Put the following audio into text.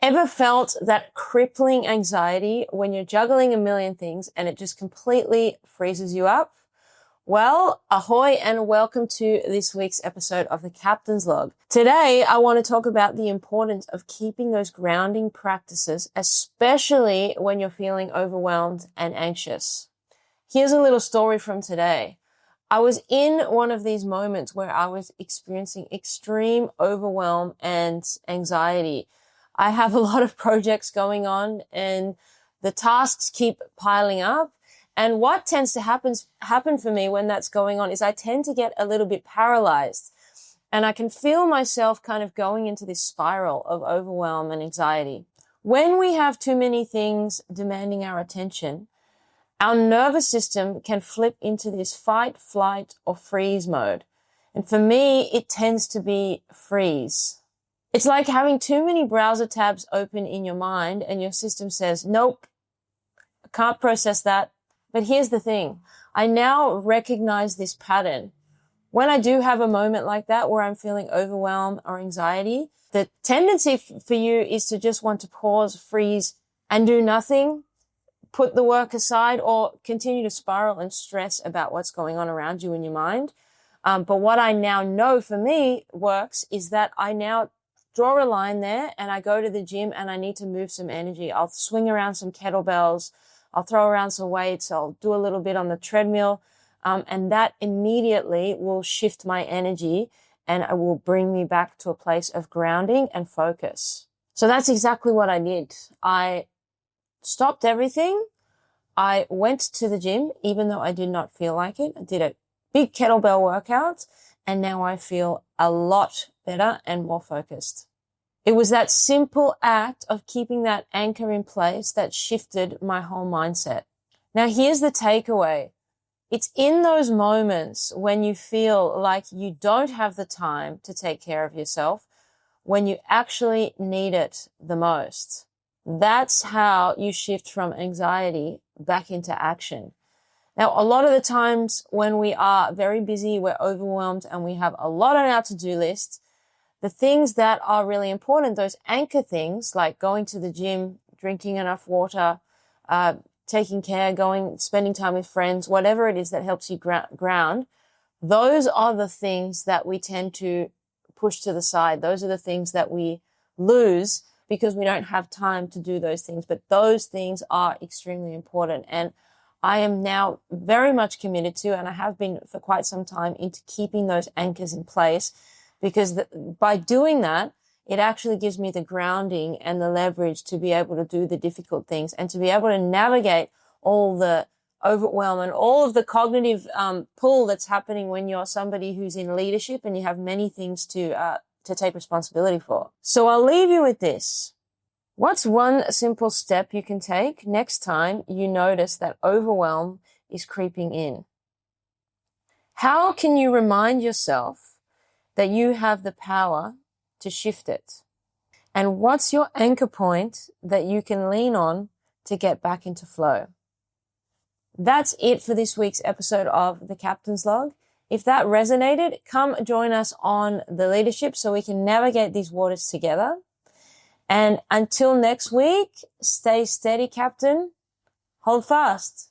Ever felt that crippling anxiety when you're juggling a million things and it just completely freezes you up? Well, ahoy and welcome to this week's episode of the Captain's Log. Today, I want to talk about the importance of keeping those grounding practices, especially when you're feeling overwhelmed and anxious. Here's a little story from today. I was in one of these moments where I was experiencing extreme overwhelm and anxiety. I have a lot of projects going on and the tasks keep piling up. And what tends to happen for me when that's going on is I tend to get a little bit paralyzed, and I can feel myself kind of going into this spiral of overwhelm and anxiety. When we have too many things demanding our attention, our nervous system can flip into this fight, flight, or freeze mode. And for me, it tends to be freeze. It's like having too many browser tabs open in your mind and your system says, nope, I can't process that. But here's the thing. I now recognize this pattern. When I do have a moment like that where I'm feeling overwhelmed or anxiety, the tendency for you is to just want to pause, freeze, and do nothing, put the work aside, or continue to spiral and stress about what's going on around you in your mind. But what I now know for me works is that I now draw a line there and I go to the gym and I need to move some energy. I'll swing around some kettlebells. I'll throw around some weights. I'll do a little bit on the treadmill. And that immediately will shift my energy and it will bring me back to a place of grounding and focus. So that's exactly what I did. I stopped everything. I went to the gym, even though I did not feel like it. I did a big kettlebell workout and now I feel a lot better and more focused. It was that simple act of keeping that anchor in place that shifted my whole mindset. Now, here's the takeaway. It's in those moments when you feel like you don't have the time to take care of yourself, when you actually need it the most. That's how you shift from anxiety back into action. Now, a lot of the times when we are very busy, we're overwhelmed, and we have a lot on our to-do list, the things that are really important, those anchor things like going to the gym, drinking enough water, taking care, spending time with friends, whatever it is that helps you ground, those are the things that we tend to push to the side. Those are the things that we lose because we don't have time to do those things. But those things are extremely important. And I am now very much committed to, and I have been for quite some time, into keeping those anchors in place, because by doing that, it actually gives me the grounding and the leverage to be able to do the difficult things and to be able to navigate all the overwhelm and all of the cognitive pull that's happening when you're somebody who's in leadership and you have many things to take responsibility for. So I'll leave you with this. What's one simple step you can take next time you notice that overwhelm is creeping in? How can you remind yourself that you have the power to shift it? And what's your anchor point that you can lean on to get back into flow? That's it for this week's episode of The Captain's Log. If that resonated, come join us on the leadership so we can navigate these waters together. And until next week, stay steady, Captain. Hold fast.